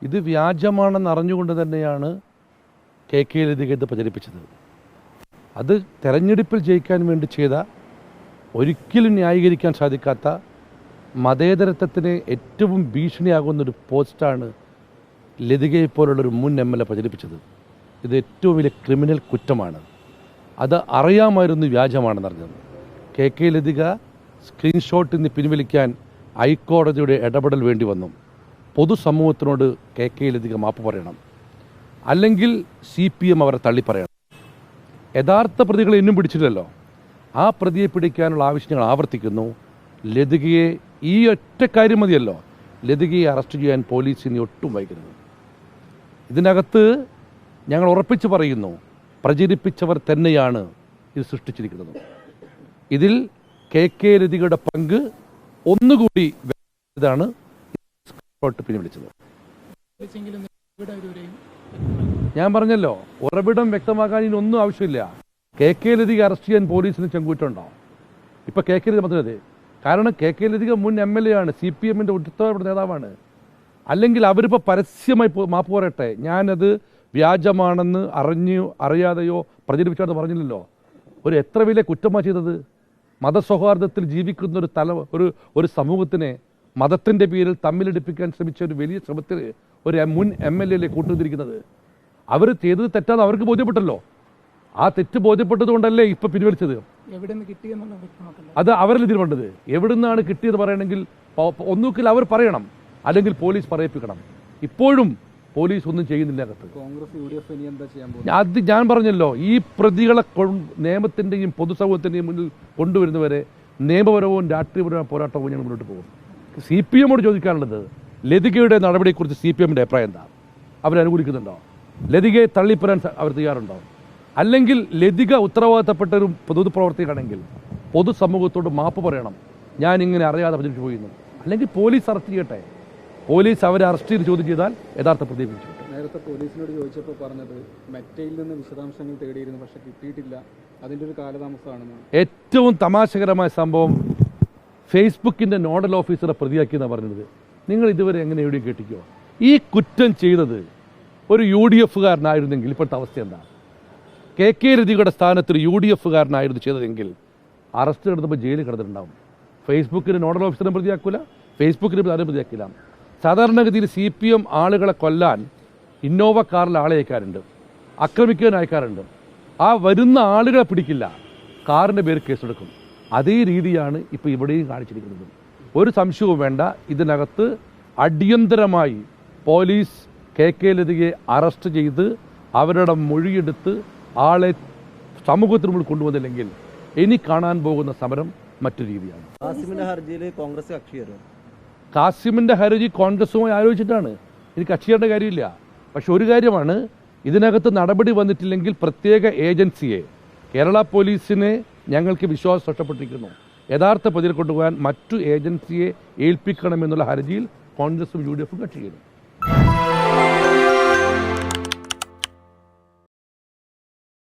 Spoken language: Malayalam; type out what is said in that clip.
ഇത് വ്യാജമാണെന്ന് അറിഞ്ഞുകൊണ്ട് തന്നെയാണ് കെ ലതിക ഇത് പ്രചരിപ്പിച്ചത്. അത് തെരഞ്ഞെടുപ്പിൽ ജയിക്കാൻ വേണ്ടി ചെയ്ത, ഒരിക്കലും ന്യായീകരിക്കാൻ സാധിക്കാത്ത, മതേതരത്വത്തിന് ഏറ്റവും ഭീഷണിയാകുന്നൊരു പോസ്റ്റാണ് ലതികയെപ്പോലുള്ളൊരു മുൻ MLA പ്രചരിപ്പിച്ചത്. ഇത് ഏറ്റവും വലിയ ക്രിമിനൽ കുറ്റമാണ്. അത് അറിയാമായിരുന്നു വ്യാജമാണെന്ന് അറിഞ്ഞത്. കെ ലതിക സ്ക്രീൻഷോട്ടിൽ നിന്ന് പിൻവലിക്കാൻ ഹൈക്കോടതിയുടെ ഇടപെടൽ വേണ്ടി വന്നു. പൊതുസമൂഹത്തിനോട് കെ ലതിക മാപ്പ് പറയണം, അല്ലെങ്കിൽ CPM അവരെ തള്ളിപ്പറയണം. യഥാർത്ഥ പ്രതികളെ ഇന്നും പിടിച്ചില്ലല്ലോ. ആ പ്രതിയെ പിടിക്കാനുള്ള ആവശ്യം ഞങ്ങൾ ആവർത്തിക്കുന്നു. ലതികയെ, ഈ ഒറ്റ കാര്യം മതിയല്ലോ, ലതികയെ അറസ്റ്റ് ചെയ്യാൻ പോലീസിന് ഒട്ടും വൈകരുത്. ഇതിനകത്ത് ഞങ്ങൾ ഉറപ്പിച്ച് പറയുന്നു, പ്രചരിപ്പിച്ചവർ തന്നെയാണ് ഇത് സൃഷ്ടിച്ചിരിക്കുന്നത്. ഇതിൽ കെ ലതികയുടെ പങ്ക് ഒന്നുകൂടി ഇതാണ് പിൻവലിച്ചത്. ഞാൻ പറഞ്ഞല്ലോ, ഉറവിടം വ്യക്തമാക്കാൻ ഇനി ഒന്നും ആവശ്യമില്ല. കെ ലതിക അറസ്റ്റ് ചെയ്യാൻ പോലീസിന് ചെങ്കൂറ്റുണ്ടോ? ഇപ്പൊ കെ ലതിക പറഞ്ഞത് കാരണം കെ ലതിക മുൻ MLA ആണ്, CPM-ന്റെ ഉത്തരവാദിത്ത നേതാവാണ്. അല്ലെങ്കിൽ അവരിപ്പോൾ പരസ്യമായി മാപ്പ് പറയട്ടെ, ഞാനത് വ്യാജമാണെന്ന് അറിയാതെയോ പ്രചരിപ്പിച്ചാണെന്ന് പറഞ്ഞില്ലല്ലോ. എത്ര വലിയ കുറ്റമാണ് ചെയ്തത്? മതസൗഹാർദ്ദത്തിൽ ജീവിക്കുന്ന ഒരു സമൂഹത്തിനെ മതത്തിൻ്റെ പേരിൽ തമ്മിലടിപ്പിക്കാൻ ശ്രമിച്ച ഒരു വലിയ ശ്രമത്തിൽ ഒരു മുൻ MLA കൂട്ടുതിരിക്കുന്നത്. അവർ ചെയ്തത് തെറ്റാന്ന് അവർക്ക് ബോധ്യപ്പെട്ടല്ലോ. ആ തെറ്റ് ബോധ്യപ്പെട്ടത് കൊണ്ടല്ലേ ഇപ്പം പിൻവലിച്ചത്. അത് അവരല്ലേ തീരുമാനത്. എവിടെ നിന്നാണ് കിട്ടിയത് പറയണമെങ്കിൽ ഒന്നുകിൽ അവർ പറയണം, അല്ലെങ്കിൽ പോലീസ് പറയിപ്പിക്കണം. ഇപ്പോഴും പോലീസ് ഒന്നും ചെയ്യുന്നില്ല. അത് ഞാൻ പറഞ്ഞല്ലോ, ഈ പ്രതികളെ നിയമത്തിൻ്റെയും പൊതുസമൂഹത്തിൻ്റെയും മുന്നിൽ കൊണ്ടുവരുന്നവരെ നിയമപരവും രാഷ്ട്രീയപരവും പോരാട്ടവും ഞങ്ങൾ മുന്നോട്ട് പോകും. CPM-ഓട് ചോദിക്കാനുള്ളത്, ലതികയുടെ നടപടിയെക്കുറിച്ച് CPM-ന്റെ അഭിപ്രായം എന്താ? അവരനുകൂലിക്കുന്നുണ്ടോ? ലതികയെ തള്ളിപ്പറാൻ അവർ തയ്യാറുണ്ടോ? അല്ലെങ്കിൽ ലതിക ഉത്തരവാദിത്തപ്പെട്ട ഒരു പൊതുപ്രവർത്തകയാണെങ്കിൽ പൊതുസമൂഹത്തോട് മാപ്പ് പറയണം, ഞാൻ ഇങ്ങനെ അറിയാതെ പ്രചരിച്ചു പോയിരുന്നു. അല്ലെങ്കിൽ പോലീസ് അറസ്റ്റ് ചെയ്യട്ടെ. പോലീസ് അവരെ അറസ്റ്റ് ചെയ്ത് ചോദ്യം ചെയ്താൽ യഥാർത്ഥ പ്രതി പിടിച്ചു. നേരത്തെ പോലീസിനോട് ചോദിച്ചപ്പോൾ പറഞ്ഞത് മെറ്റയിൽ നിന്ന് വിശദാംശങ്ങൾ തേടിയിരുന്നു, പക്ഷെ കിട്ടിയിട്ടില്ല, അതിൻ്റെ ഒരു കാലതാമസമാണെന്ന്. ഏറ്റവും തമാശകരമായ സംഭവം, ഫേസ്ബുക്കിൻ്റെ നോഡൽ ഓഫീസറെ പ്രതിയാക്കിയെന്നാണ് പറഞ്ഞത്. നിങ്ങൾ ഇതുവരെ എങ്ങനെ എവിടെയും കേട്ടിക്കോ? ഈ കുറ്റം ചെയ്തത് ഒരു UDF-കാരനായിരുന്നെങ്കിൽ ഇപ്പോഴത്തെ അവസ്ഥ എന്താ? കെ ലതികയുടെ സ്ഥാനത്ത് UDF-കാരനായിരുന്നു ചെയ്തതെങ്കിൽ അറസ്റ്റ് കിടന്നപ്പോൾ ജയിലിൽ കിടന്നിട്ടുണ്ടാവും. ഫേസ്ബുക്കിന് നോഡൽ ഓഫീസറെ പ്രതിയാക്കില്ല, ഫേസ്ബുക്കിന് ആരും പ്രതിയാക്കില്ല. സാധാരണഗതിയിൽ CPM ആളുകളെ കൊല്ലാൻ ഇന്നോവ കാറിൽ ആളെ അയക്കാറുണ്ട്, ആക്രമിക്കാൻ അയക്കാറുണ്ട്. ആ വരുന്ന ആളുകളെ പിടിക്കില്ല, കാറിൻ്റെ പേര് കേസെടുക്കും. അതേ രീതിയാണ് ഇപ്പോൾ ഇവിടെയും കാണിച്ചിരിക്കുന്നത്. ഒരു സംശയവും വേണ്ട, ഇതിനകത്ത് അടിയന്തരമായി പോലീസ് കെ ലതികയെ അറസ്റ്റ് ചെയ്ത് അവരുടെ മൊഴിയെടുത്ത് ആളെ സമൂഹത്തിന് മുന്നിൽ കൊണ്ടുവന്നില്ലെങ്കിൽ ഇനി കാണാൻ പോകുന്ന സമരം മറ്റു രീതിയാണ്. കാസിമിൻ്റെ ഹർജി കോൺഗ്രസുമായി ആലോചിച്ചിട്ടാണ്. എനിക്ക് കക്ഷിയുടെ കാര്യമില്ല. പക്ഷെ ഒരു കാര്യമാണ്, ഇതിനകത്ത് നടപടി വന്നിട്ടില്ലെങ്കിൽ പ്രത്യേക ഏജൻസിയെ, കേരള പോലീസിനെ ഞങ്ങൾക്ക് വിശ്വാസം നഷ്ടപ്പെട്ടിരിക്കുന്നു. യഥാർത്ഥ പ്രതിയെ കൊണ്ടുപോകാൻ മറ്റു ഏജൻസിയെ ഏൽപ്പിക്കണമെന്നുള്ള ഹർജിയിൽ കോൺഗ്രസും UDF-ഉം കക്ഷി ചെയ്യുന്നു.